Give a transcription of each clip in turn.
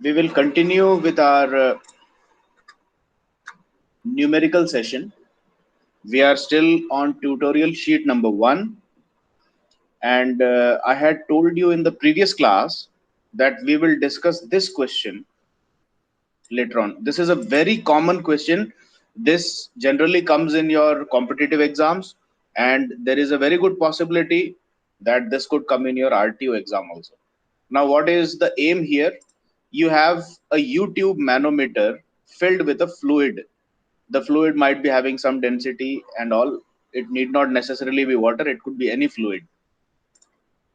We will continue with our numerical session. We are still on tutorial sheet number 1, and I had told you in the previous class that we will discuss this question later on. This is a very common question. This generally comes in your competitive exams, and there is a very good possibility that this could come in your RTO exam also. Now, what is the aim here? You have a U-tube manometer filled with a fluid. The fluid might be having some density and all. It need not necessarily be water, it could be any fluid.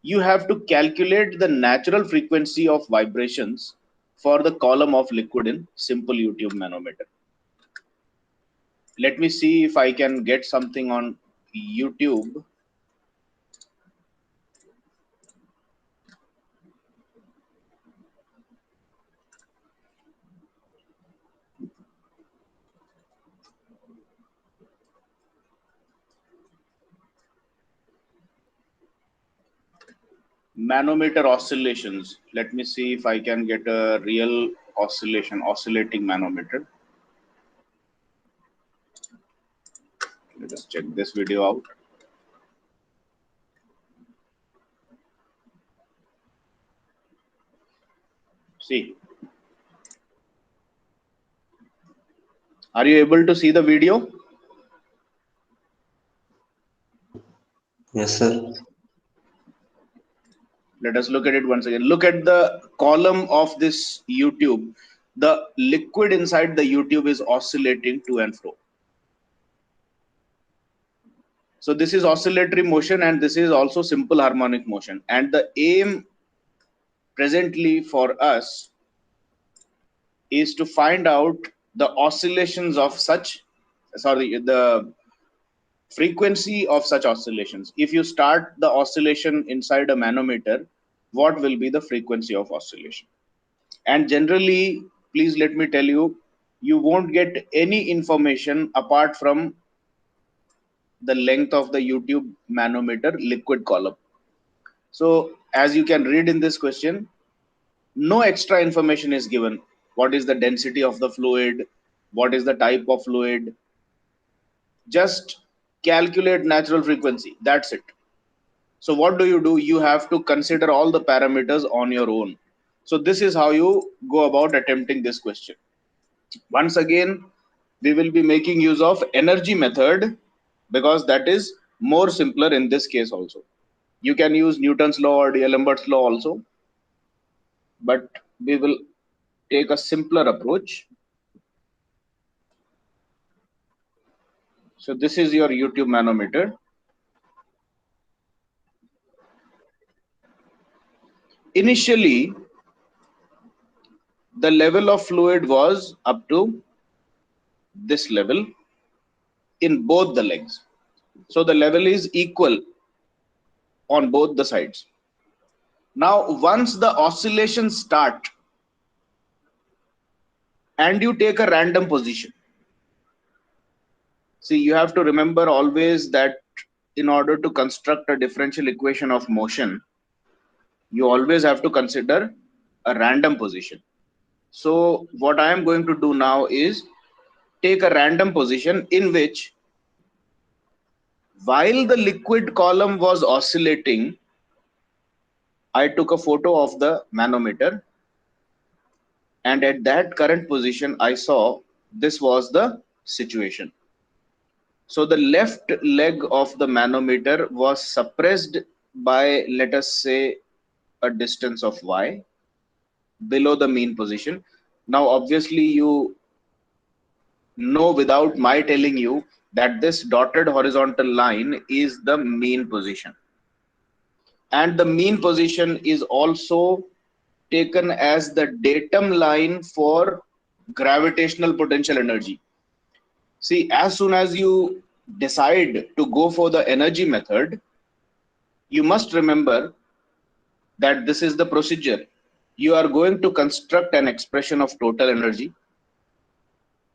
You have to calculate the natural frequency of vibrations for the column of liquid in simple U-tube manometer. Let me see if I can get something on YouTube. Manometer oscillations. Let me see if I can get a real oscillating manometer. Let us check this video out. See. Are you able to see the video? Yes, sir. Let us look at it once again. Look at the column of this U-tube. The liquid inside the U-tube is oscillating to and fro. So this is oscillatory motion, and this is also simple harmonic motion. And the aim presently for us is to find out the oscillations of the frequency of such oscillations. If you start the oscillation inside a manometer, what will be the frequency of oscillation? And generally, please let me tell you, you won't get any information apart from the length of the U-tube manometer liquid column. So as you can read in this question, no extra information is given. What is the density of the fluid? What is the type of fluid? Just calculate natural frequency. That's it. So what do? You have to consider all the parameters on your own. So this is how you go about attempting this question. Once again, we will be making use of energy method because that is more simpler in this case also. You can use Newton's law or D'Alembert's law also, but we will take a simpler approach. So this is your U-tube manometer. Initially, the level of fluid was up to this level in both the legs. So the level is equal on both the sides. Now, once the oscillations start and you take a random position, see, you have to remember always that in order to construct a differential equation of motion, you always have to consider a random position. So what I am going to do now is take a random position in which, while the liquid column was oscillating, I took a photo of the manometer, and at that current position I saw this was the situation. So the left leg of the manometer was suppressed by, let us say, a distance of y below the mean position. Now obviously you know without my telling you that this dotted horizontal line is the mean position, and the mean position is also taken as the datum line for gravitational potential energy. See, as soon as you decide to go for the energy method, you must remember that this is the procedure. You are going to construct an expression of total energy,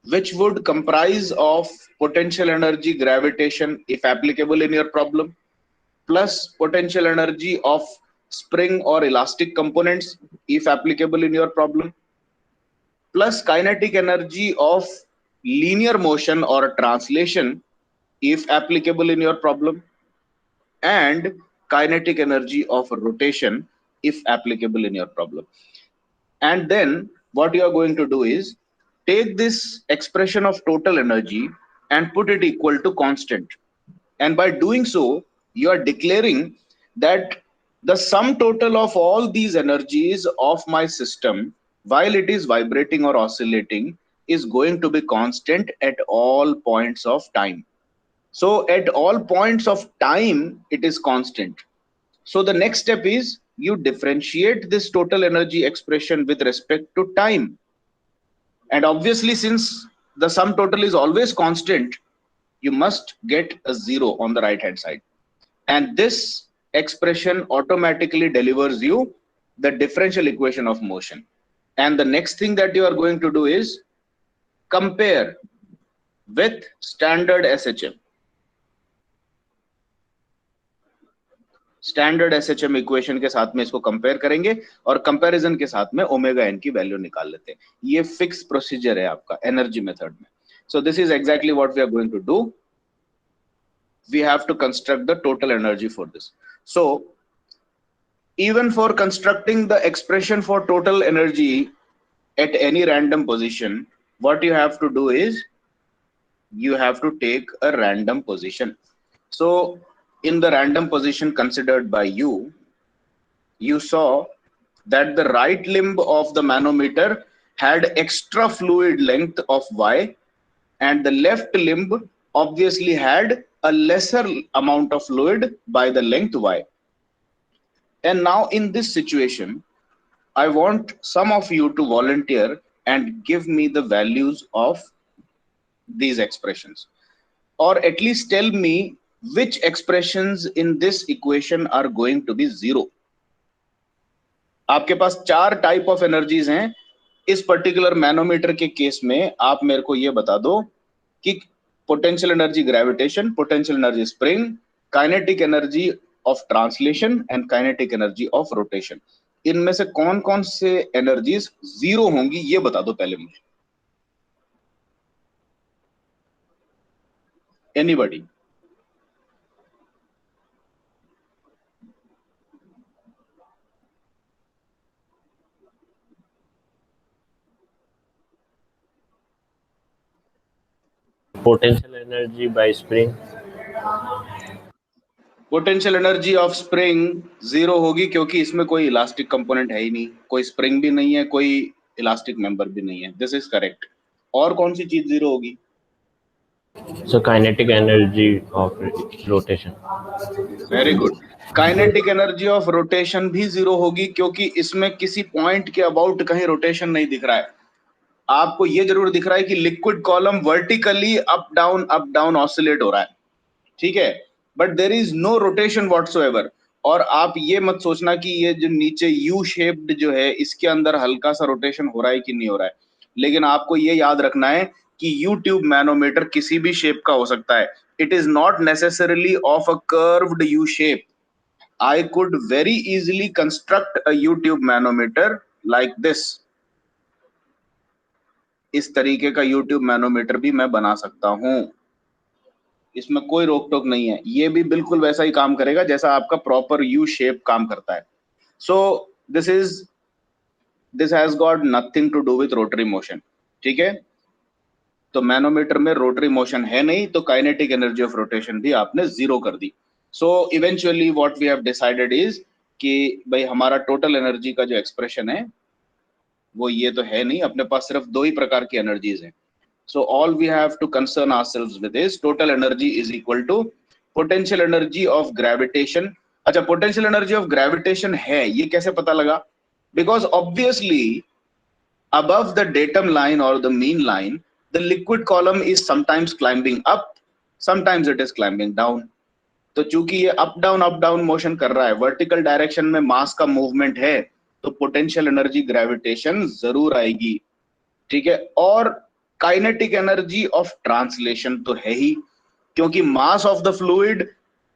which would comprise of potential energy, gravitation, if applicable in your problem, plus potential energy of spring or elastic components, if applicable in your problem, plus kinetic energy of linear motion or translation if applicable in your problem, and kinetic energy of rotation if applicable in your problem. And then what you are going to do is take this expression of total energy and put it equal to constant. And by doing so, you are declaring that the sum total of all these energies of my system, while it is vibrating or oscillating, is going to be constant at all points of time. So at all points of time, it is constant. So the next step is you differentiate this total energy expression with respect to time. And obviously, since the sum total is always constant, you must get a zero on the right hand side. And this expression automatically delivers you the differential equation of motion. And the next thing that you are going to do is compare with standard SHM. Standard SHM equation के साथ में इसको compare करेंगे और comparison के साथ में omega N की वैल्यू निकाल लेते हैं. ये फिक्स प्रोसीजर है आपका एनर्जी मेथड में. So this is exactly what we are going to do. We have to construct the total energy for this. So even for constructing the expression for total energy at any random position, what you have to do is you have to take a random position. So in the random position considered by you, you saw that the right limb of the manometer had extra fluid length of y, and the left limb obviously had a lesser amount of fluid by the length y. And now in this situation, I want some of you to volunteer and give me the values of these expressions, or at least tell me which expressions in this equation are going to be zero. आपके पास 4 type of energies हैं. इस particular manometer के case में आप मेरे को ये बता दो कि potential energy gravitation, potential energy spring, kinetic energy of translation and kinetic energy of rotation, इनमें से कौन कौन से एनर्जीज जीरो होंगी ये बता दो पहले मुझे. Anybody? Potential energy by spring. Potential energy of spring zero होगी क्योंकि इसमें कोई इलास्टिक कंपोनेंट है ही नहीं, कोई स्प्रिंग भी नहीं है, कोई इलास्टिक मेंबर भी नहीं है. This is correct. और कौन सी चीज जीरो होगी? So kinetic energy of rotation. Very good. Kinetic energy of rotation भी जीरो होगी क्योंकि इसमें किसी पॉइंट के अबाउट कहीं रोटेशन नहीं दिख रहा है. आपको ये जरूर दिख रहा है कि liquid column vertically up down oscillate हो रहा है, ठीक है, but there is no rotation whatsoever. और आप ये मत सोचना कि ये जो नीचे यू शेप्ड जो है इसके अंदर हल्का सा रोटेशन हो रहा है कि नहीं हो रहा है. लेकिन आपको ये याद रखना है कि यू ट्यूब मैनोमीटर किसी भी शेप का हो सकता है. It is not necessarily of a curved U shape. I could very easily construct a U-tube manometer like this. इस तरीके का YouTube मैनोमीटर भी मैं बना सकता हूं, इसमें कोई रोक टोक नहीं है. ये भी बिल्कुल वैसा ही काम करेगा जैसा आपका प्रॉपर यू शेप काम करता है. So this has got nothing to do with rotary motion, ठीक है. तो मैनोमीटर में रोटरी मोशन है नहीं, तो काइनेटिक एनर्जी ऑफ रोटेशन भी आपने जीरो कर दी. So eventually what we have decided is कि भाई हमारा टोटल एनर्जी का जो एक्सप्रेशन है वो ये तो है नहीं, अपने पास सिर्फ 2 ही प्रकार की एनर्जीज हैं. So all we have to concern ourselves with is total energy is equal to potential energy of gravitation. अच्छा, पोटेंशियल एनर्जी ऑफ ग्रेविटेशन है, ये कैसे पता लगा? Because obviously above the datum line or the mean line, the liquid column is sometimes climbing up, sometimes it is climbing down. तो चूंकि ये up down motion कर रहा है, वर्टिकल डायरेक्शन में मास का मूवमेंट है, तो पोटेंशियल एनर्जी ग्रेविटेशन जरूर आएगी, ठीक है. और काइनेटिक एनर्जी ऑफ ट्रांसलेशन तो है ही, क्योंकि मास of the fluid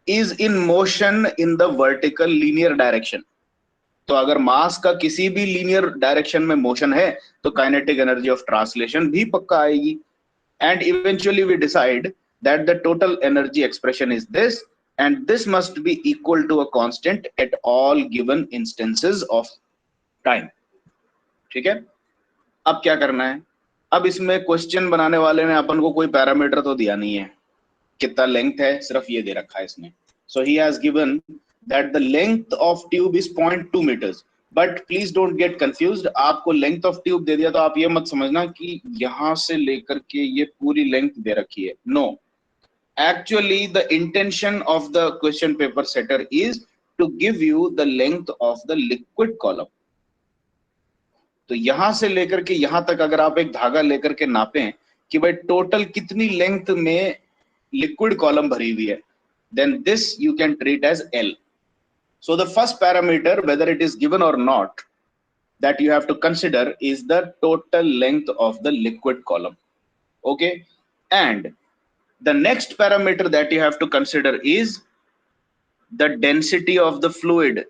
is in motion in the vertical linear direction. तो अगर मास का किसी भी लीनियर डायरेक्शन में मोशन है तो काइनेटिक एनर्जी ऑफ ट्रांसलेशन भी पक्का आएगी. And eventually we decide that the total energy expression is this, and this must be equal to a constant at all given instances of time. ठीक है. अब क्या करना है? अब इसमें क्वेश्चन बनाने वाले ने अपन को कोई पैरामीटर तो दिया नहीं है, कितना लेंथ है सिर्फ ये दे रखा है इसने. So he has given that the length of tube is 0.2 meters. But please don't get confused. आपको लेंथ ऑफ ट्यूब दे दिया तो आप ये मत समझना कि यहां से लेकर के ये पूरी लेंथ दे रखी है. No, actually the intention of the question paper setter is to give you the length of the liquid column. तो यहां से लेकर के यहां तक अगर आप एक धागा लेकर के नापें कि भाई टोटल कितनी लेंथ में लिक्विड कॉलम भरी हुई है, then this you can treat as L. So the first parameter, whether it is given or not, that you have to consider is the total length of the liquid column. Okay, and the next parameter that you have to consider is the density of the fluid.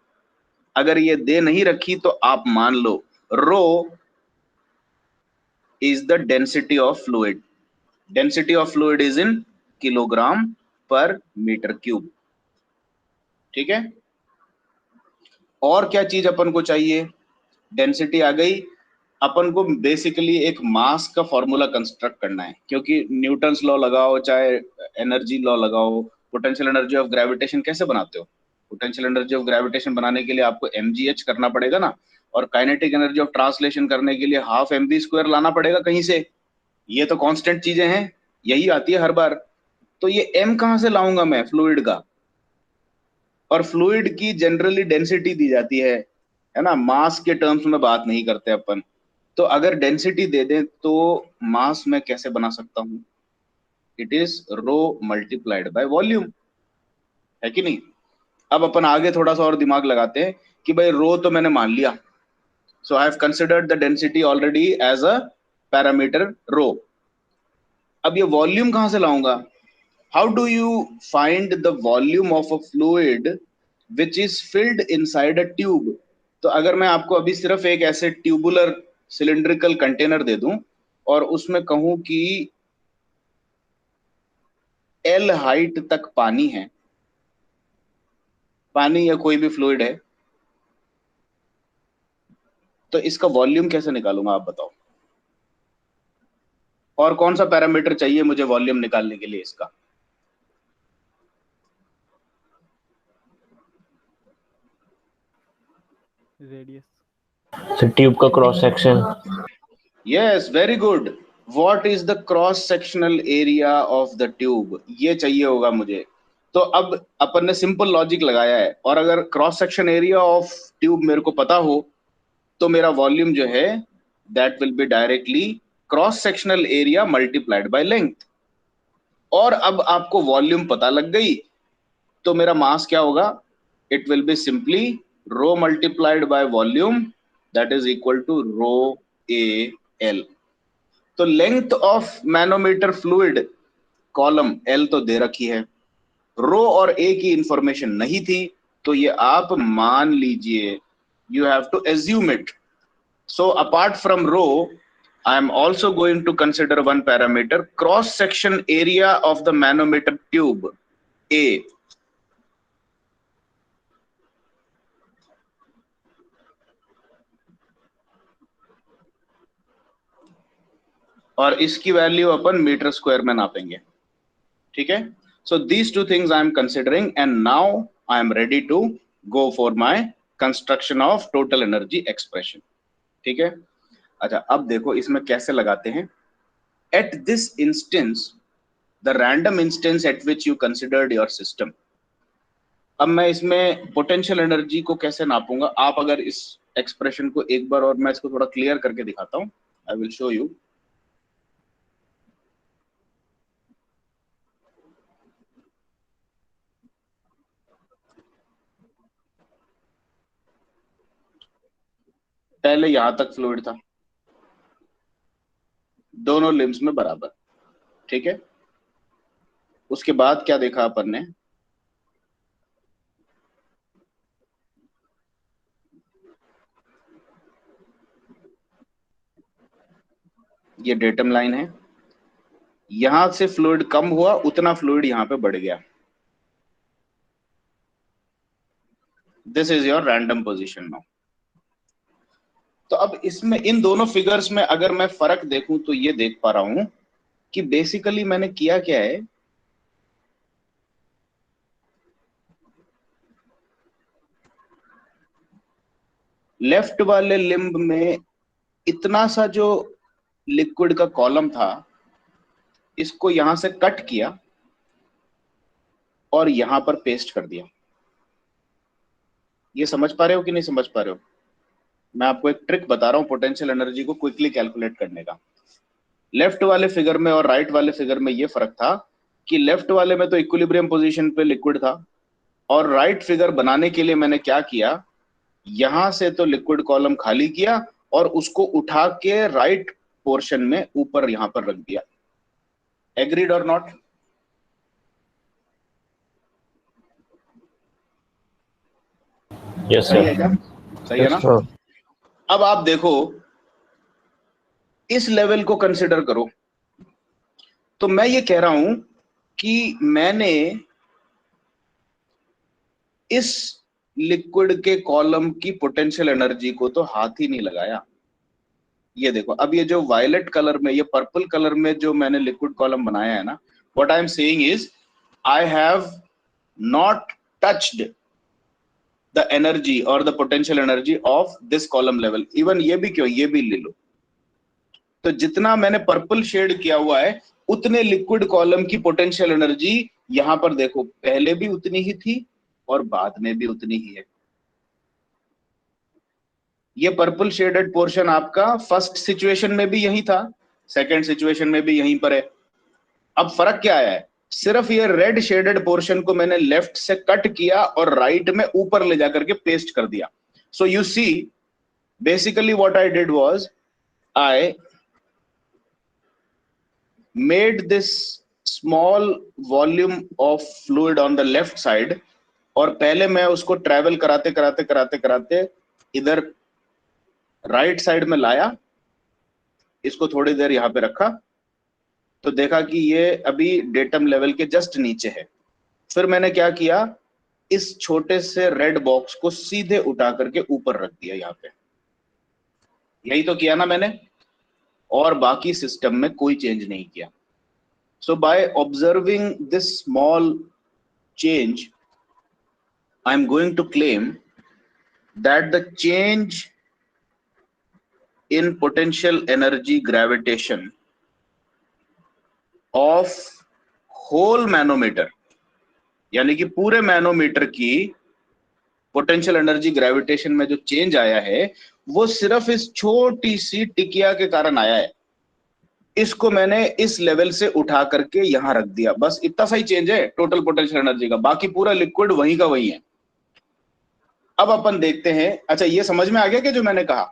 अगर ये दे नहीं रखी तो आप मान लो rho is the density of fluid. Density of fluid is in kilogram per meter cube. ठीक है. और क्या चीज अपन को चाहिए? डेंसिटी आ गई. अपन को बेसिकली एक मास का फॉर्मूला कंस्ट्रक्ट करना है, क्योंकि न्यूटन्स लॉ लगाओ चाहे एनर्जी लॉ लगाओ, पोटेंशियल एनर्जी ऑफ ग्रेविटेशन कैसे बनाते हो? पोटेंशियल एनर्जी ऑफ ग्रेविटेशन बनाने के लिए आपको mgh करना पड़ेगा ना, और काइनेटिक एनर्जी ऑफ ट्रांसलेशन करने के लिए हाफ mv² लाना पड़ेगा कहीं से. ये तो कांस्टेंट चीजें हैं, यही आती है हर बार. तो ये m कहां से लाऊंगा मैं फ्लूइड का? और फ्लूइड की जनरली डेंसिटी दी जाती है ना, मास के टर्म्स में बात नहीं करते अपन. तो अगर डेंसिटी दे दें तो मास में कैसे बना सकता हूं? It is rho multiplied by volume, है कि नहीं? अब अपन आगे थोड़ा सा और दिमाग लगाते हैं कि भाई रो तो मैंने मान लिया, so I have considered the density already as a parameter rho. अब ये वॉल्यूम कहां से लाऊंगा? How do you find the volume of a fluid which is filled inside a tube? तो अगर मैं आपको अभी सिर्फ एक ऐसे ट्यूबुलर सिलिंड्रिकल कंटेनर दे दूं और उसमें कहूं कि L हाइट तक पानी है, पानी या कोई भी फ्लूइड है, तो इसका वॉल्यूम कैसे निकालूंगा आप बताओ? और कौन सा पैरामीटर चाहिए मुझे वॉल्यूम निकालने के लिए इसका? रेडियस. So ट्यूब का cross section. Yes, very good. What is the cross sectional area of the tube? ये चाहिए होगा मुझे. तो अब अपन ने सिंपल लॉजिक लगाया है, और अगर cross section area of tube मेरे को पता हो तो मेरा वॉल्यूम जो है that will be directly cross sectional area multiplied by length. और अब आपको वॉल्यूम पता लग गई तो मेरा मास क्या होगा? It will be simply rho multiplied by volume, that is equal to rho A L. तो length of manometer fluid column L तो दे रखी है, रो और ए की इंफॉर्मेशन नहीं थी, तो ये आप मान लीजिए, you have to assume it. So apart from rho I am also going to consider one parameter, cross section area of the manometer tube A. और इसकी वैल्यू अपन मीटर स्क्वायर में नापेंगे. ठीक है. So these two things I am considering, and now I am ready to go for my construction of total energy expression. ठीक है. अच्छा, अब देखो इसमें कैसे लगाते हैं. At this instance, the random instance at which you considered your system. अब मैं इसमें पोटेंशियल एनर्जी को कैसे नापूंगा? आप अगर इस एक्सप्रेशन को एक बार और मैं इसको थोड़ा क्लियर करके दिखाता हूं. I will show you. पहले यहां तक फ्लूइड था, दोनों लिम्स में बराबर. ठीक है. उसके बाद क्या देखा अपन ने? ये डेटम लाइन है, यहां से फ्लूइड कम हुआ उतना फ्लूइड यहां पे बढ़ गया। This is your random position now. तो अब इसमें इन दोनों फिगर्स में अगर मैं फर्क देखूं तो ये देख पा रहा हूं कि बेसिकली मैंने किया क्या है, लेफ्ट वाले लिम्ब में इतना सा जो लिक्विड का कॉलम था, इसको यहां से कट किया और यहां पर पेस्ट कर दिया। ये समझ पा रहे हो कि नहीं समझ पा रहे हो? मैं आपको एक ट्रिक बता रहा हूं पोटेंशियल एनर्जी को क्विकली कैलकुलेट करने का। लेफ्ट वाले फिगर में और राइट वाले फिगर में ये फर्क था कि लेफ्ट वाले में तो इक्विलिब्रियम पोजीशन पे लिक्विड था, और राइट फिगर बनाने के लिए मैंने क्या किया, यहां से तो लिक्विड कॉलम खाली किया और उसको उठा के राइट पोर्शन में ऊपर यहां पर रख दिया। एग्रीड और नॉट? Yes, सही sir. है क्या? सही है Yes, ना? sir. अब आप देखो, इस लेवल को कंसिडर करो। तो मैं ये कह रहा हूं कि मैंने इस लिक्विड के कॉलम की पोटेंशियल एनर्जी को तो हाथ ही नहीं लगाया। ये देखो, अब ये जो वायलेट कलर में, ये पर्पल कलर में जो मैंने लिक्विड कॉलम बनाया है ना, what I am saying is I have not touched the energy और the potential energy of this column level. Even ये भी क्यों, ये भी ले लो, तो जितना मैंने पर्पल शेड किया हुआ है उतने लिक्विड कॉलम की पोटेंशियल एनर्जी यहां पर देखो, पहले भी उतनी ही थी और बाद में भी उतनी ही है। ये पर्पल शेडेड पोर्शन आपका फर्स्ट सिचुएशन में भी यही था, सेकंड सिचुएशन में भी यहीं पर है। अब फर्क क्या आया है, सिर्फ ये रेड शेडेड पोर्शन को मैंने लेफ्ट से कट किया और राइट में ऊपर ले जाकर के पेस्ट कर दिया। So you see, basically what I did was I made this small volume of fluid on the left side, और पहले मैं उसको ट्रेवल कराते कराते कराते कराते इधर राइट साइड में लाया, इसको थोड़ी देर यहां पे रखा, तो देखा कि ये अभी डेटम लेवल के जस्ट नीचे है। फिर मैंने क्या किया, इस छोटे से रेड बॉक्स को सीधे उठा करके ऊपर रख दिया यहां पे। यही तो किया ना मैंने, और बाकी सिस्टम में कोई चेंज नहीं किया। So by observing this small change, I am going to claim that the change in potential energy gravitation of whole manometer, यानी कि पूरे मैनोमीटर की पोटेंशियल एनर्जी ग्रेविटेशन में जो चेंज आया है वो सिर्फ इस छोटी सी टिकिया के कारण आया है। इसको मैंने इस लेवल से उठा करके यहां रख दिया, बस इतना सा ही चेंज है टोटल पोटेंशियल एनर्जी का, बाकी पूरा लिक्विड वहीं का वहीं है। अब अपन देखते हैं, अच्छा ये समझ में आ गया कि जो मैंने कहा?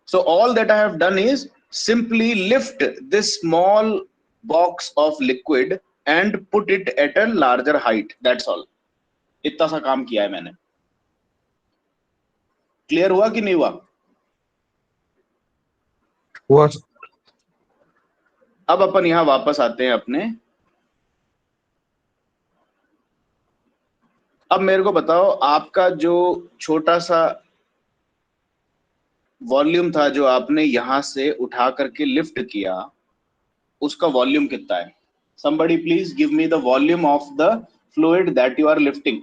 So all that I have done is simply lift this small box of liquid and put it at a larger height. That's all. इतना सा काम किया है मैंने। क्लियर हुआ कि नहीं हुआ? हुआ। अब अपन यहां वापस आते हैं अपने। अब मेरे को बताओ, आपका जो छोटा सा वॉल्यूम था जो आपने यहां से उठा करके लिफ्ट किया, उसका वॉल्यूम कितना है? Somebody please give me the volume of the fluid that you are lifting.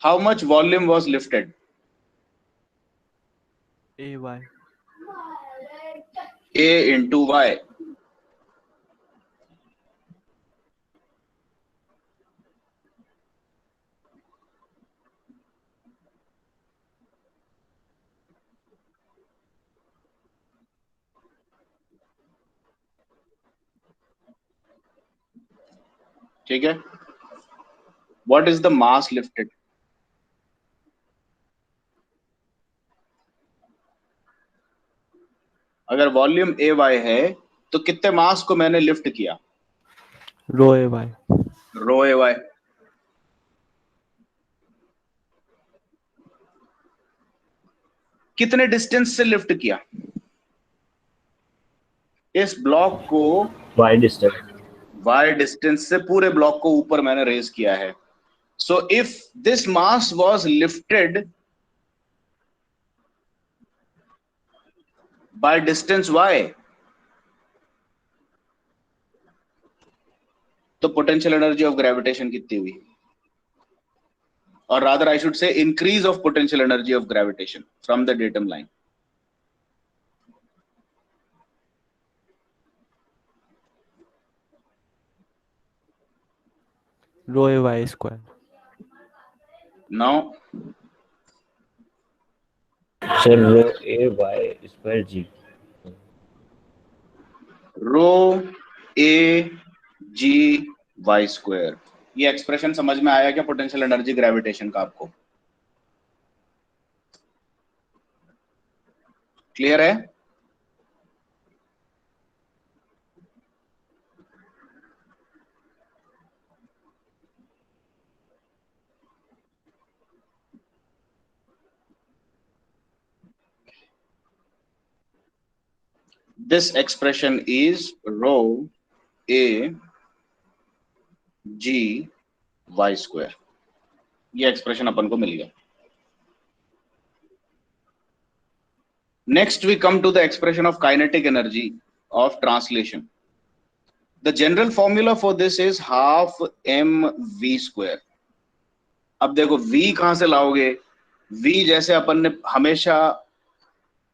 How much volume was lifted? AY. A into Y. ठीक है? What is the mass lifted? अगर वॉल्यूम ए वाई है तो कितने मास को मैंने लिफ्ट किया? रो A Y. Row A Y. कितने डिस्टेंस से लिफ्ट किया? इस ब्लॉक को वाई डिस्टेंस। y डिस्टेंस से पूरे ब्लॉक को ऊपर मैंने रेज किया है. So if this mass was lifted by distance y, तो potential energy of gravitation कितनी हुई? Or rather I should say increase of potential energy of gravitation from the datum line. Rho A Y square. Now sir rho A Y square G. Rho A G Y square. ये expression समझ में आया क्या potential energy gravitation का? आपको clear है? This expression is rho a g y square. ये expression अपन को मिल गया. Next we come to the expression of kinetic energy of translation. The general formula for this is half mv square. अब देखो v कहां से लाओगे? v जैसे अपन ने हमेशा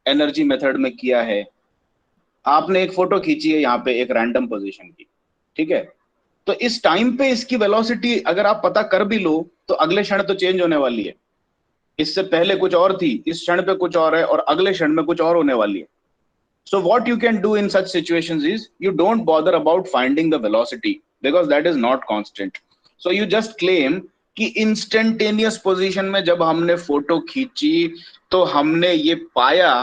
एनर्जी मेथड में किया है. आपने एक फोटो खींची है यहाँ पे एक रैंडम पोजीशन की, ठीक है? तो इस टाइम पे इसकी वेलोसिटी अगर आप पता कर भी लो तो अगले क्षण तो चेंज होने वाली है. इससे पहले कुछ और थी, इस क्षण पे कुछ और है और अगले क्षण में कुछ और होने वाली है. So what you can do in such situations is you don't bother about finding the velocity because that is not constant. So you just claim कि इंस्टेंटेनियस पोजीशन में जब हमने फोटो खींची तो हमने ये पाया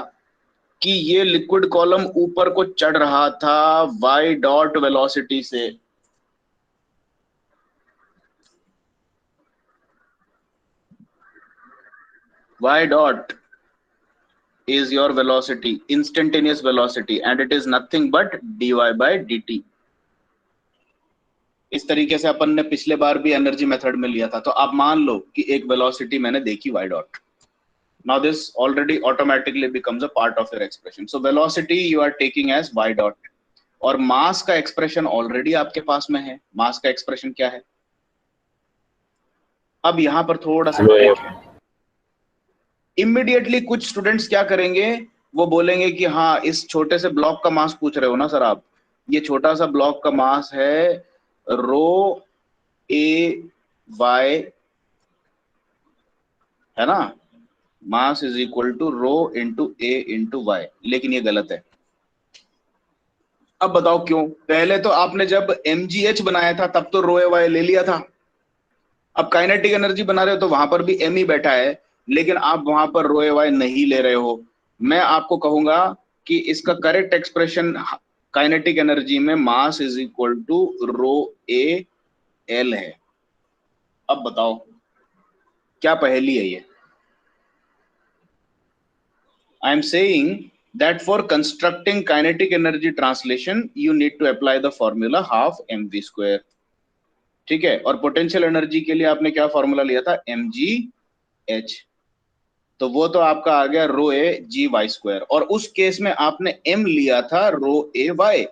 कि ये लिक्विड कॉलम ऊपर को चढ़ रहा था y डॉट वेलोसिटी से. y dot is your velocity, instantaneous velocity, and it is nothing but dy by dt. इस तरीके से अपन ने पिछले बार भी एनर्जी मेथड में लिया था. तो आप मान लो कि एक वेलोसिटी मैंने देखी y dot. Now this already automatically becomes a part of your expression. So velocity you are taking as y dot. और मास का एक्सप्रेशन ऑलरेडी आपके पास में है. मास का एक्सप्रेशन क्या है? अब यहां पर थोड़ा सा इमीडिएटली कुछ स्टूडेंट्स क्या करेंगे, वो बोलेंगे कि हाँ इस छोटे से ब्लॉक का मास पूछ रहे हो ना सर आप, ये छोटा सा ब्लॉक का मास है रो ए वाई, है ना? Mass is equal to rho into A into Y. लेकिन ये गलत है. अब बताओ क्यों? पहले तो आपने जब mgh बनाया था तब तो रो ए वाई ले लिया था. अब काइनेटिक एनर्जी बना रहे हो तो वहां पर भी m ही बैठा है, लेकिन आप वहां पर रो ए वाई नहीं ले रहे हो. मैं आपको कहूंगा कि इसका करेक्ट एक्सप्रेशन काइनेटिक एनर्जी में mass is equal to rho A L है. अब बताओ क्या पहेली है ये? I am saying that for constructing kinetic energy translation you need to apply the formula half mv square. ठीक है? और पोटेंशियल एनर्जी के लिए आपने क्या फॉर्मूला लिया था? mgh. तो वो तो आपका आ गया रो ए जी वाई स्क्वायर, और उस केस में आपने m लिया था रो ए वाई.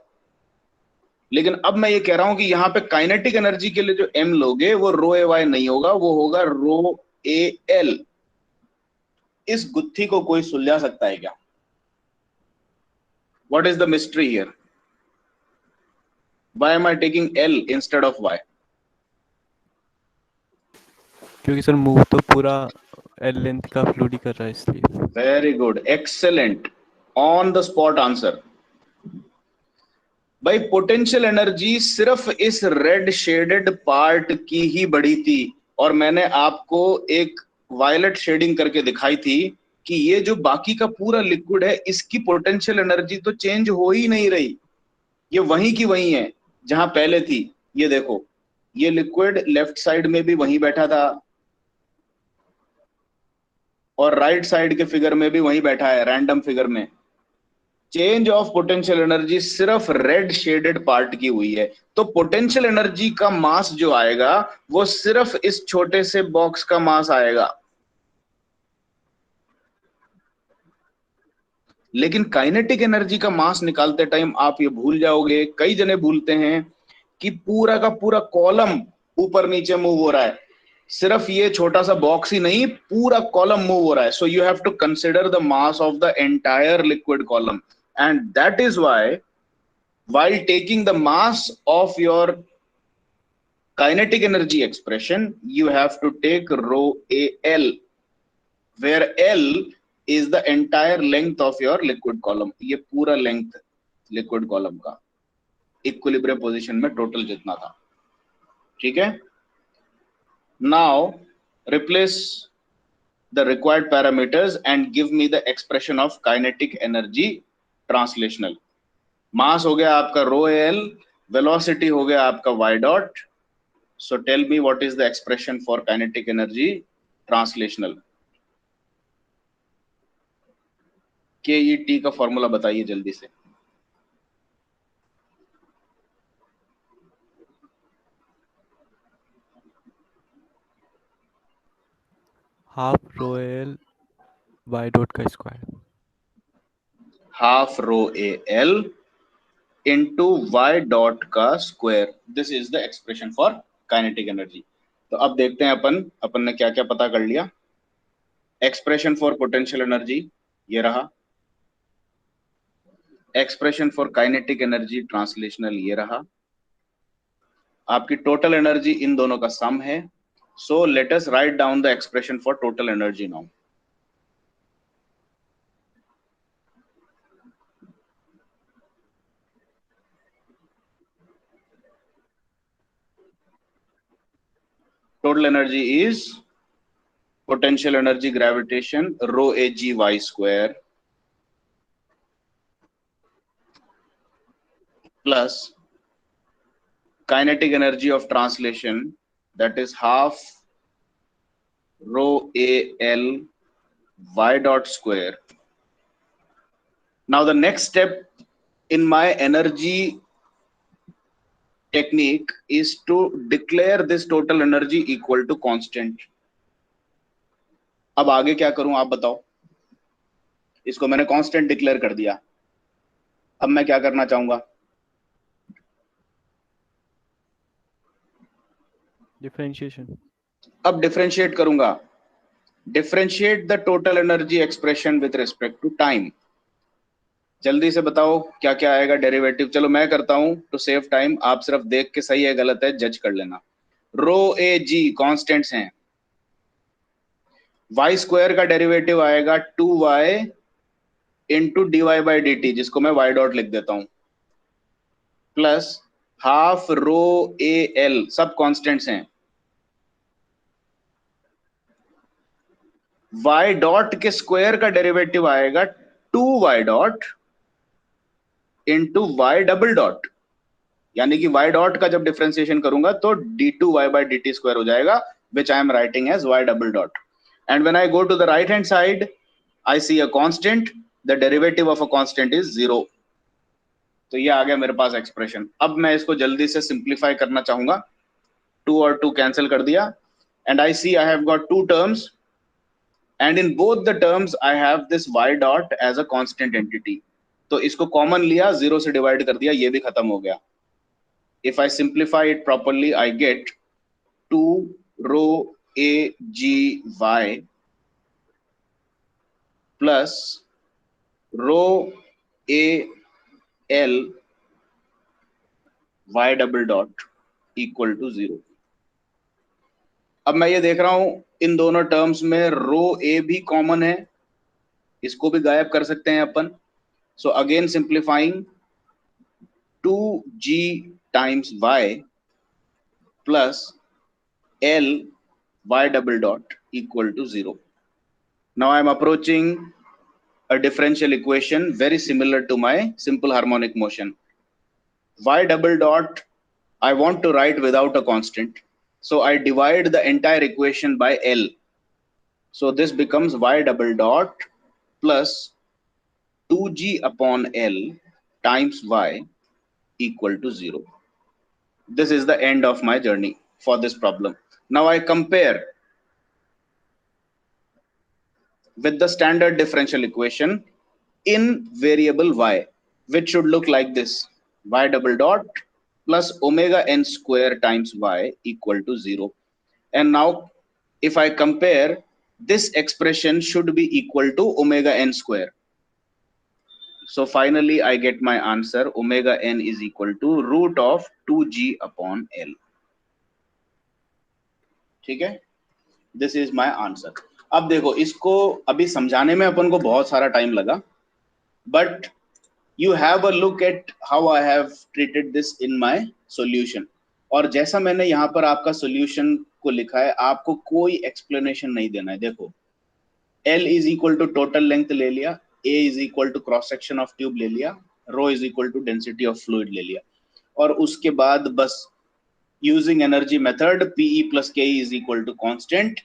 लेकिन अब मैं ये कह रहा हूं कि यहाँ पे काइनेटिक एनर्जी के लिए जो m लोगे वो रो ए वाई नहीं होगा, वो होगा रो ए एल. इस गुत्थी को कोई सुलझा सकता है क्या? What is the mystery here? Why am I taking L instead of Y? क्योंकि सर मूव तो पूरा एल लेंथ का फ्लूइड ही कर रहा है इसलिए. Very good, excellent, on the spot answer. भाई पोटेंशियल एनर्जी सिर्फ इस रेड शेडेड पार्ट की ही बढ़ी थी, और मैंने आपको एक वायलेट शेडिंग करके दिखाई थी कि ये जो बाकी का पूरा लिक्विड है इसकी पोटेंशियल एनर्जी तो चेंज हो ही नहीं रही. ये वहीं की वहीं है जहां पहले थी। ये देखो, ये लिक्विड लेफ्ट साइड में भी वहीं बैठा था और राइट साइड के फिगर में भी वहीं बैठा है, रैंडम फिगर में। चेंज ऑफ पोटेंशियल एनर्जी सिर्फ रेड शेडेड पार्ट की हुई है। तो पोटेंशियल एनर्जी का मास जो आएगा वो सिर्फ इस छोटे से बॉक्स का मास आएगा। लेकिन काइनेटिक एनर्जी का मास निकालते टाइम आप ये भूल जाओगे, कई जने भूलते हैं, कि पूरा का पूरा कॉलम ऊपर नीचे मूव हो रहा है। सिर्फ ये छोटा सा बॉक्स ही नहीं, पूरा कॉलम मूव हो रहा है। So you have to consider the mass of the entire liquid column, and that is why while taking the mass of your kinetic energy expression, you have to take rho al, where L is the entire length of your liquid column. ये पूरा length liquid column का equilibrium position में total जितना था। ठीक है, now replace the required parameters and give me the expression of kinetic energy translational. मास हो गया आपका रो एल, वेलोसिटी हो गया आपका Y dot. So tell me what is the expression for kinetic energy translational? KET का formula बताइए जल्दी से। Half rho L Y dot का square. Half rho A L into Y dot का square, this is the expression for kinetic energy. तो अब देखते हैं अपन ने क्या क्या पता कर लिया। एक्सप्रेशन फॉर पोटेंशियल एनर्जी ये रहा, expression for kinetic energy translational ये रहा, आपकी टोटल एनर्जी इन दोनों का सम है। So let us write down the expression for total energy now. Total energy is potential energy gravitation rho a g y square plus kinetic energy of translation, that is half rho a l y dot square. Now the next step in my energy technique is to declare this total energy equal to constant. अब आगे क्या करूं आप बताओ। इसको मैंने constant declare कर दिया, अब मैं क्या करना चाहूंगा। डिफरेंशिएशन। अब डिफरेंशिएट करूंगा, differentiate the total energy expression with respect to time. जल्दी से बताओ क्या क्या आएगा डेरिवेटिव। चलो मैं करता हूं टू सेव टाइम, आप सिर्फ देख के सही है गलत है जज कर लेना। रो ए जी कॉन्स्टेंट्स हैं, वाई स्क्वायर का डेरिवेटिव आएगा 2y into D Y by D T, जिसको मैं वाई डॉट लिख देता हूं, plus half rho A L, सब कॉन्स्टेंट्स हैं। वाई डॉट के स्क्वायर का डेरिवेटिव आएगा 2y dot into Y double dot, यानी कि y डॉट का जब डिफरेंशिएशन करूंगा तो d2y by dt स्क्वायर हो जाएगा, which I am writing as y double dot. And when I go to the right hand side, I see a constant. The derivative of a constant is 0. तो ये आ गया मेरे पास expression. अब मैं इसको जल्दी से सिंप्लीफाई करना चाहूंगा। 2 और 2 कैंसिल कर दिया, and I see I have got two terms, and in both the terms I have this y dot as a constant entity. तो इसको कॉमन लिया, 0 से डिवाइड कर दिया, ये भी खत्म हो गया। If I simplify it properly, I get 2 rho a g y plus rho a l y double dot equal to 0. अब मैं ये देख रहा हूं इन दोनों टर्म्स में रो ए भी कॉमन है, इसको भी गायब कर सकते हैं अपन। So again simplifying, 2g times y plus l y double dot equal to 0. Now I am approaching a differential equation very similar to my simple harmonic motion. y double dot I want to write without a constant, so I divide the entire equation by L. So this becomes y double dot plus 2g upon L times y equal to 0. This is the end of my journey for this problem. Now I compare with the standard differential equation in variable y, which should look like this: y double dot plus omega n square times y equal to 0. And now if I compare, this expression should be equal to omega n square. So finally I get my answer: omega n is equal to root of 2g upon L. ठीक है, this is my answer. अब देखो, इसको अभी समझाने में अपन को बहुत सारा टाइम लगा, but you have a look at how I have treated this in my solution. और जैसा मैंने यहाँ पर आपका solution को लिखा है, आपको कोई explanation नहीं देना है. देखो, L is equal to total length ले लिया, A is equal to cross section of tube ले लिया, rho is equal to density of fluid ले लिया, और उसके बाद बस using energy method PE plus KE is equal to constant,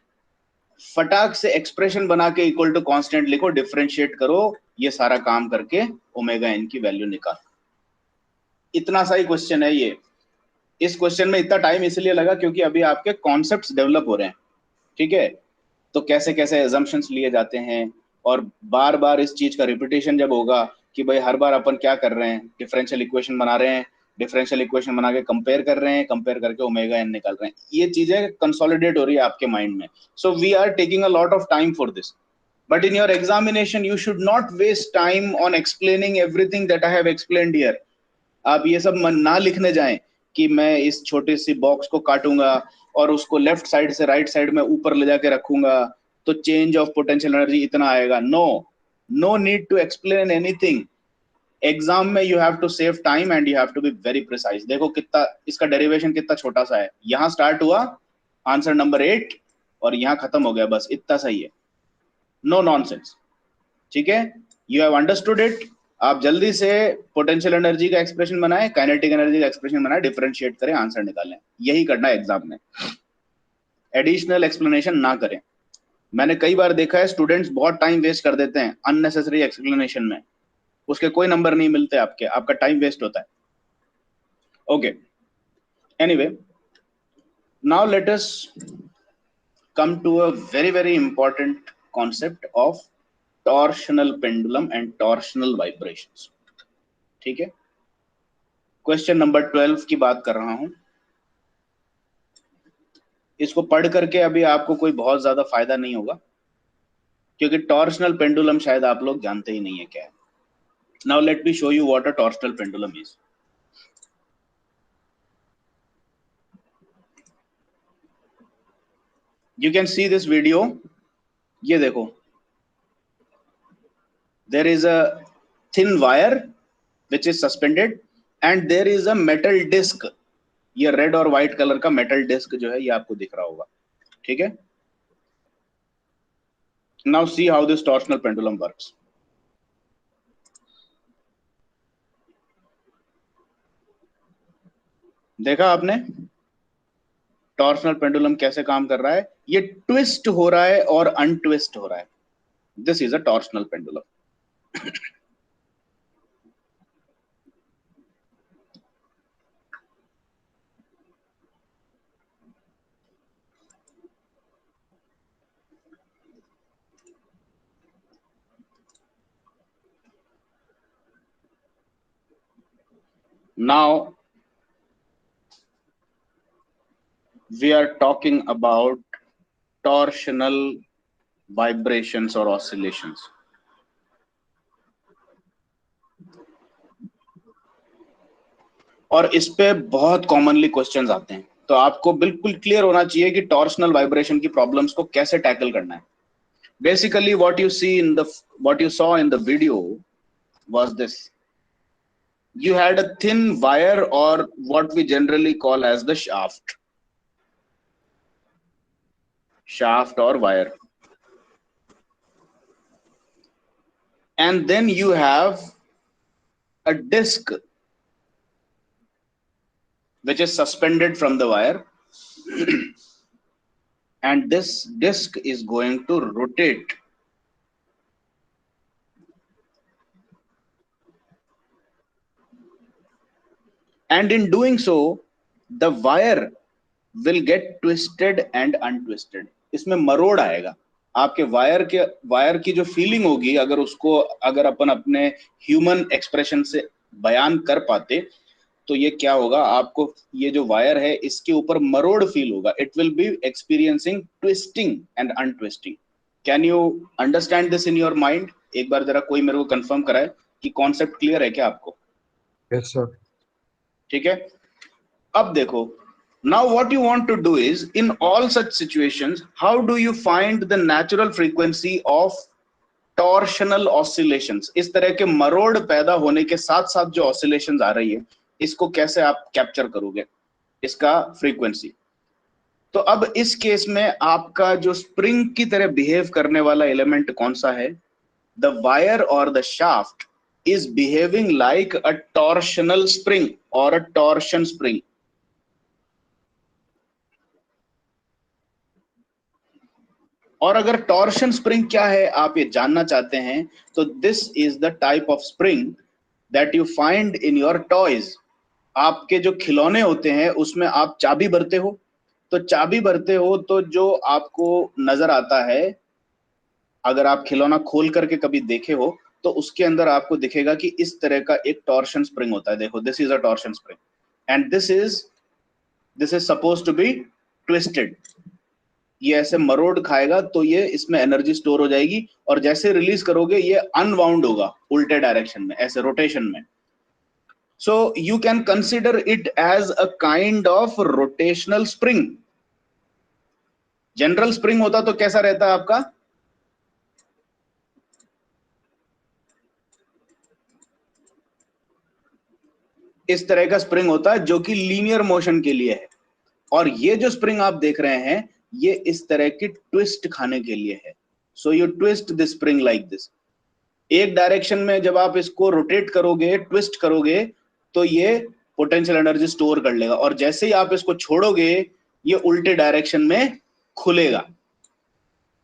फटाक से एक्सप्रेशन बना के इक्वल टू कांस्टेंट लिखो, डिफरेंशिएट करो, ये सारा काम करके ओमेगा एन की वैल्यू निकाल. इतना सा ही क्वेश्चन है ये. इस क्वेश्चन में इतना टाइम इसलिए लगा क्योंकि अभी आपके कॉन्सेप्ट्स डेवलप हो रहे हैं. ठीक है, तो कैसे कैसे एजम्पशंस लिए जाते हैं, और बार बार इस चीज का रिपीटेशन जब होगा कि भाई हर बार अपन क्या कर रहे हैं, डिफरेंशियल इक्वेशन बना रहे हैं, डिफरेंशियल इक्वेशन बना के कंपेयर कर रहे हैं, कंपेयर करके ओमेगा एन निकाल रहे हैं, ये चीजें कंसोलिडेट हो रही है आपके माइंड में. So we are taking a lot of time for this, but in your examination you should not waste time on explaining everything that I have explained here. आप ये सब ना लिखने जाएं कि मैं इस छोटे सी बॉक्स को काटूंगा और उसको लेफ्ट साइड से राइट साइड में ऊपर ले जाके रखूंगा तो चेंज ऑफ पोटेंशियल एनर्जी इतना आएगा. No need to explain anything. Exam में you have to save time and you have to be very precise. देखो कितना इसका डेरिवेशन कितना छोटा सा है, यहाँ स्टार्ट हुआ आंसर नंबर 8 और यहाँ खत्म हो गया, बस इतना सही है. No nonsense. ठीक है, यू हैव अंडरस्टूड इट. आप जल्दी से पोटेंशियल एनर्जी का एक्सप्रेशन बनाएं, काइनेटिक एनर्जी का एक्सप्रेशन बनाएं, डिफरेंशिएट करें, आंसर निकालें. यही करना है एग्जाम में, एडिशनल एक्सप्लेनेशन ना करें. मैंने कई बार देखा है स्टूडेंट्स बहुत टाइम वेस्ट कर देते हैं अननेसेसरी एक्सप्लेनेशन में, उसके कोई नंबर नहीं मिलते आपके, आपका टाइम वेस्ट होता है. Okay, anyway, now let us come to a very important concept of torsional pendulum and torsional vibrations. ठीक है, क्वेश्चन नंबर 12 की बात कर रहा हूं. इसको पढ़ करके अभी आपको कोई बहुत ज्यादा फायदा नहीं होगा क्योंकि टॉर्शनल पेंडुलम शायद आप लोग जानते ही नहीं है क्या है. Now let me show you what a torsional pendulum is. You can see this video. ये देखो, there is a thin wire which is suspended and there is a metal disc. ये रेड और व्हाइट कलर का metal disc जो है ये आपको दिख रहा होगा. ठीक है, now see how this torsional pendulum works. देखा आपने टॉर्शनल पेंडुलम कैसे काम कर रहा है? ये ट्विस्ट हो रहा है और अनट्विस्ट हो रहा है. This is a torsional pendulum. Now we are talking about torsional vibrations or oscillations. और इस पे बहुत कॉमनली क्वेश्चंस आते हैं, तो आपको बिल्कुल क्लियर होना चाहिए कि टॉर्शनल वाइब्रेशन की प्रॉब्लम्स को कैसे टैकल करना है. Basically what you saw in the video was this: you had a thin wire or what we generally call as the shaft or wire, and then you have a disc which is suspended from the wire. And this disc is going to rotate. And in doing so, the wire will get twisted and untwisted. इसमें मरोड़ आएगा. आपके wire की जो feeling होगी, अगर अपन अपने human expression से बयान कर पाते, तो ये क्या होगा, आपको ये जो वायर है इसके ऊपर मरोड़ फील होगा. It will be experiencing twisting and untwisting. Can you understand this in your mind? एक बार जरा कोई मेरे को कंफर्म कराए कि कॉन्सेप्ट क्लियर है क्या आपको? Yes sir. ठीक है. अब देखो, now what you want to do is, in all such situations, how do you find the natural frequency of torsional oscillations? इस तरह के मरोड़ पैदा होने के साथ साथ जो oscillations आ रही है, इसको कैसे आप कैप्चर करोगे, इसका फ्रीक्वेंसी? तो अब इस केस में आपका जो स्प्रिंग की तरह बिहेव करने वाला एलिमेंट कौन सा है? द वायर और the shaft is behaving like a torsional spring or a torsion spring. और अगर टॉर्शन स्प्रिंग क्या है आप ये जानना चाहते हैं, तो this is the type of spring that you find in your toys. आपके जो खिलौने होते हैं उसमें आप चाबी भरते हो, तो जो आपको नजर आता है, अगर आप खिलौना खोल करके कभी देखे हो, तो उसके अंदर आपको दिखेगा कि इस तरह का एक टॉर्शन स्प्रिंग होता है. देखो, this is a torsion spring and this is suppose to be twisted. ये ऐसे मरोड़ खाएगा तो ये इसमें एनर्जी स्टोर हो जाएगी, और जैसे रिलीज करोगे ये अनवाउंड होगा उल्टे डायरेक्शन में, ऐसे रोटेशन में. So you can consider it as a kind of rotational spring. General spring होता तो कैसा रहता है आपका? इस तरह का स्प्रिंग होता है जो कि लीनियर मोशन के लिए है, और ये जो स्प्रिंग आप देख रहे हैं ये इस तरह की ट्विस्ट खाने के लिए है. So you twist this spring like this. एक डायरेक्शन में जब आप इसको रोटेट करोगे, ट्विस्ट करोगे, तो ये पोटेंशियल एनर्जी स्टोर कर लेगा, और जैसे ही आप इसको छोड़ोगे ये उल्टे डायरेक्शन में खुलेगा.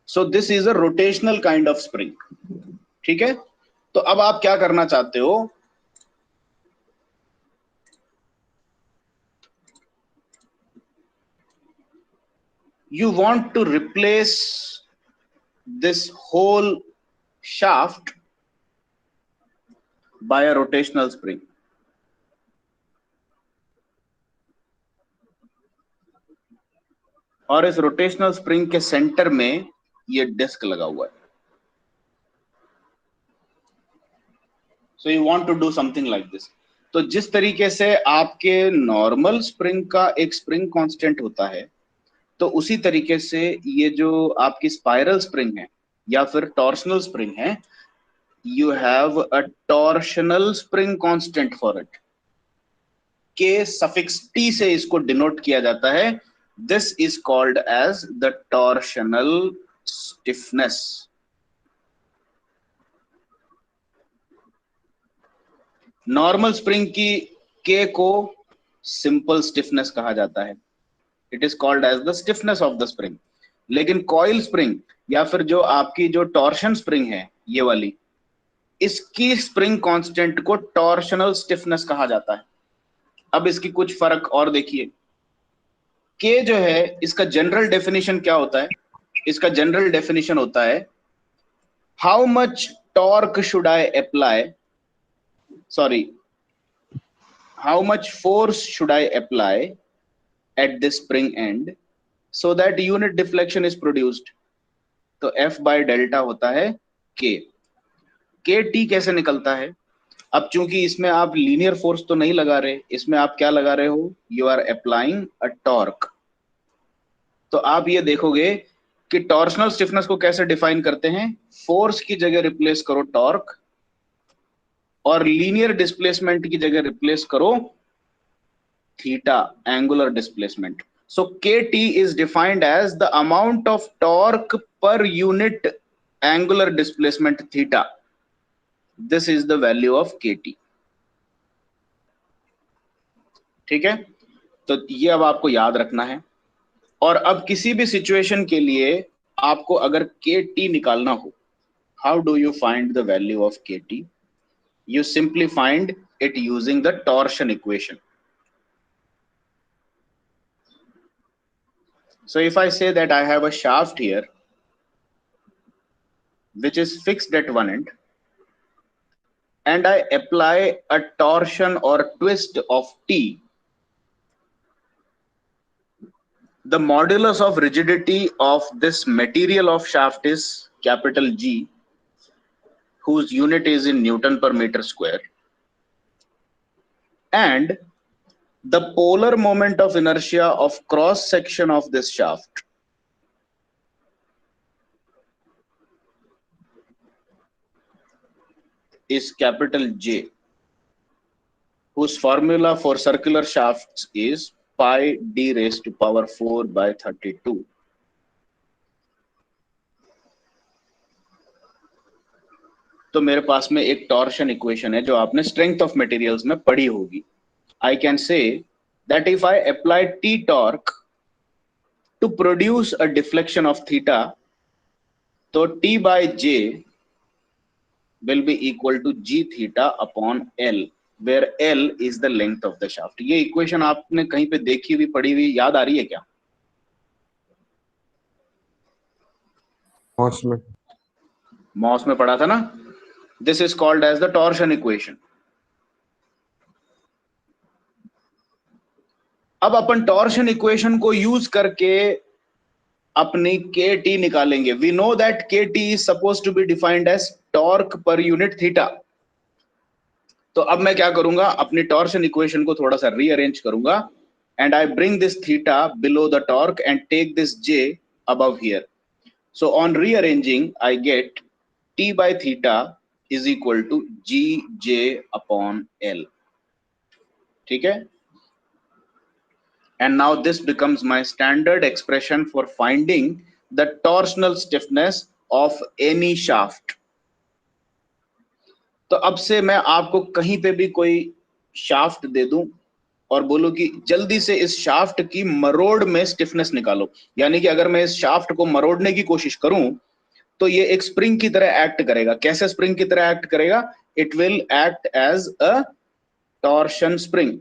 सो this is a rotational kind of spring. ठीक है. तो अब आप क्या करना चाहते हो? You want to replace this whole shaft by a rotational spring. और इस रोटेशनल स्प्रिंग के सेंटर में ये डिस्क लगा हुआ है. So you want to do something like this. तो जिस तरीके से आपके नॉर्मल स्प्रिंग का एक स्प्रिंग कांस्टेंट होता है, तो उसी तरीके से ये जो आपकी स्पाइरल स्प्रिंग है या फिर टॉर्शनल स्प्रिंग है, you have a torsional spring constant for it. K suffix T से इसको डिनोट किया जाता है. This is called as the torsional stiffness. Normal spring की के को सिंपल स्टिफनेस कहा जाता है. It is called as the stiffness of the spring. लेकिन कॉइल स्प्रिंग या फिर जो आपकी जो टॉर्शन स्प्रिंग है ये वाली, इसकी स्प्रिंग कांस्टेंट को टॉर्शनल स्टिफनेस कहा जाता है. अब इसकी कुछ फर्क और देखिए. के जो है इसका जनरल डेफिनेशन क्या होता है? इसका जनरल डेफिनेशन होता है how much torque should I apply, sorry, how much force should I apply at this spring end so that unit deflection is produced. तो F by delta होता है K. KT कैसे निकलता है? अब चूंकि इसमें आप लीनियर फोर्स तो नहीं लगा रहे, इसमें आप क्या लगा रहे हो? You are applying a torque. तो आप ये देखोगे कि टॉर्शनल स्टिफनेस को कैसे डिफाइन करते हैं? फोर्स की जगह रिप्लेस करो टॉर्क, और लीनियर डिस्प्लेसमेंट की जगह रिप्लेस करो theta, angular displacement. So KT is defined as the amount of torque per unit angular displacement theta. This is the value of KT. ठीक है. तो ये अब आपको याद रखना है। और अब किसी भी सिचुएशन के लिए आपको अगर के टी निकालना हो, how do you find the value of K T? You simply find it using the torsion equation. So if I say that I have a shaft here which is fixed at one end, and I apply a torsion or twist of T, the modulus of rigidity of this material of shaft is capital G, whose unit is in Newton per meter square, and the polar moment of inertia of cross section of this shaft is capital J, whose formula for circular shafts is pi d raised to power 4 by 32. तो मेरे पास में एक torsion equation है जो आपने strength of materials में पढ़ी होगी. I can say that if I apply T torque to produce a deflection of theta, तो T by J will be equal to G theta upon L, where L is the length of the shaft. ये equation आपने कहीं पे देखी हुई पढ़ी हुई याद आ रही है क्या? मॉस में पढ़ा था ना. This is called as the torsion equation. अब अपन टॉर्शन इक्वेशन को यूज करके अपनी के टी निकालेंगे. We know that K T is suppose to be defined as torque per unit theta. तो अब मैं क्या करूंगा, अपनी टॉर्शन इक्वेशन को थोड़ा सा रीअरेंज करूंगा, and I bring this theta below the torque and take this J above here. So on rearranging I get T by theta is equal to G J upon L. ठीक है. And now this becomes my standard expression for finding the torsional stiffness of any shaft. तो अब से मैं आपको कहीं पे भी कोई शाफ्ट दे दूं और बोलूं कि जल्दी से इस शाफ्ट की मरोड़ में स्टिफनेस निकालो, यानी कि अगर मैं इस शाफ्ट को मरोड़ने की कोशिश करूं तो ये एक स्प्रिंग की तरह एक्ट करेगा. कैसे स्प्रिंग की तरह एक्ट करेगा? It will act as a torsion spring.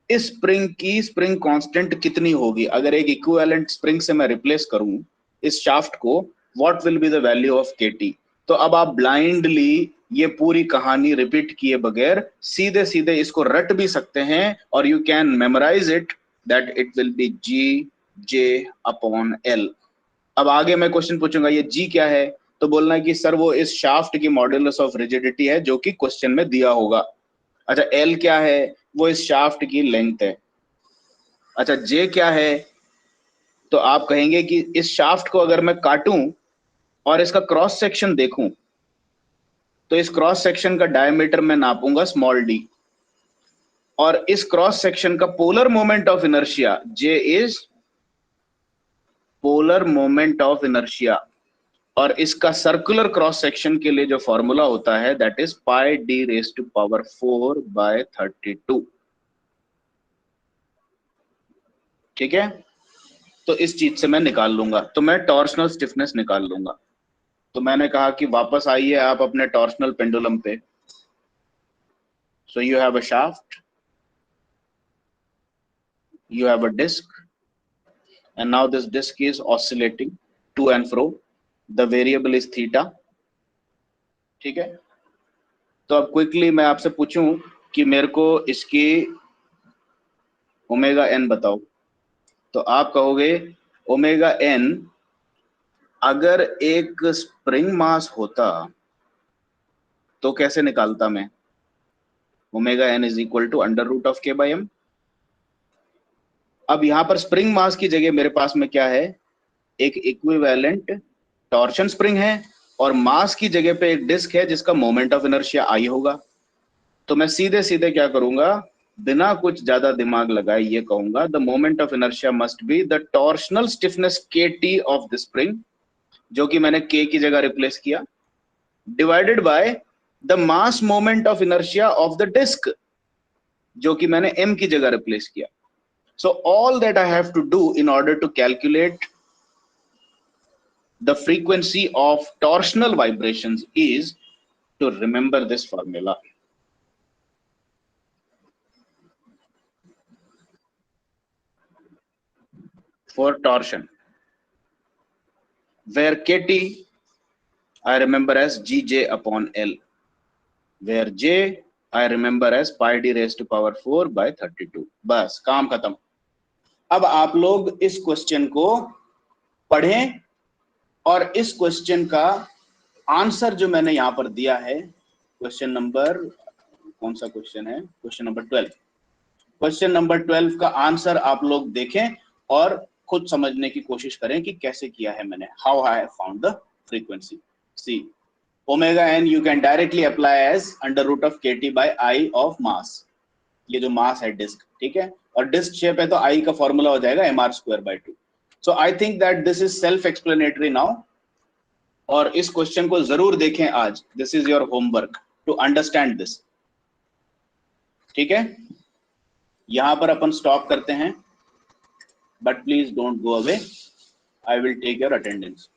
इस स्प्रिंग की स्प्रिंग कांस्टेंट कितनी होगी? अगर एक इक्विवेलेंट स्प्रिंग से मैं रिप्लेस करूं इस शाफ्ट को, what will be the value of KT? तो अब आप ब्लाइंडली ये पूरी कहानी रिपीट किए बगैर सीधे सीधे इसको रट भी सकते हैं और you can memorise it that it will be G J upon L. अब आगे मैं क्वेश्चन पूछूंगा ये जी क्या है, तो बोलना है कि सर वो इस शाफ्ट की मॉड्यूलस ऑफ रिजिडिटी है जो कि क्वेश्चन में दिया होगा. अच्छा, एल क्या है? वो इस शाफ्ट की लेंथ है. अच्छा, जे क्या है? तो आप कहेंगे कि इस शाफ्ट को अगर मैं काटूं और इसका क्रॉस सेक्शन देखूं तो इस क्रॉस सेक्शन का डायमीटर मैं नापूंगा स्मॉल डी, और इस क्रॉस सेक्शन का polar moment of inertia J is polar moment of inertia, और इसका सर्कुलर क्रॉस सेक्शन के लिए जो फॉर्मूला होता है that is pi D raise to power 4 by 32. ठीक है. तो इस चीज से मैं निकाल लूंगा, तो मैं टॉर्शनल स्टिफनेस निकाल लूंगा. तो मैंने कहा कि वापस आइए आप अपने टॉर्शनल पेंडुलम पे. सो you have a shaft, you have a disc, and now this disc is oscillating to and fro. The variable is theta. ठीक है. तो अब क्विकली मैं आपसे पूछूं कि मेरे को इसकी ओमेगा एन बताओ, तो आप कहोगे ओमेगा एन अगर एक स्प्रिंग मास होता तो कैसे निकालता मैं? Omega N is equal to under root of K by M. अब यहां पर स्प्रिंग मास की जगह मेरे पास में क्या है? एक इक्विवेलेंट टॉर्शन स्प्रिंग है, और मास की जगह पे एक डिस्क है जिसका मोमेंट ऑफ इनर्शिया आई होगा. तो मैं सीधे सीधे क्या करूंगा, बिना कुछ ज्यादा दिमाग लगाए ये कहूंगा the moment of inertia must be the torsional stiffness K T of the spring, जो कि मैंने के की जगह रिप्लेस किया, divided by the mass moment of inertia of the disc, जो कि मैंने एम की जगह रिप्लेस किया. So all that I have to do in order to calculate the frequency of torsional vibrations is to remember this formula. For torsion, where Kt I remember as Gj upon L, where J I remember as pi d raised to power 4 by 32. बस काम खत्म. अब आप लोग इस question को पढ़ें और इस क्वेश्चन का आंसर जो मैंने यहां पर दिया है, क्वेश्चन नंबर, कौन सा क्वेश्चन है, क्वेश्चन नंबर 12. क्वेश्चन नंबर 12 का आंसर आप लोग देखें और खुद समझने की कोशिश करें कि कैसे किया है मैंने. How I have found the frequency. See omega N you can directly apply as under root of K T by I of mass. ये जो मास है डिस्क, ठीक है, और डिस्क शेप है तो आई का फॉर्मूला हो जाएगा M R square by 2. So I think that this is self explanatory now. और इस क्वेश्चन को जरूर देखें आज. This is your homework to understand this. ठीक है, यहां पर अपन स्टॉप करते हैं, but please don't go away. I will take your attendance.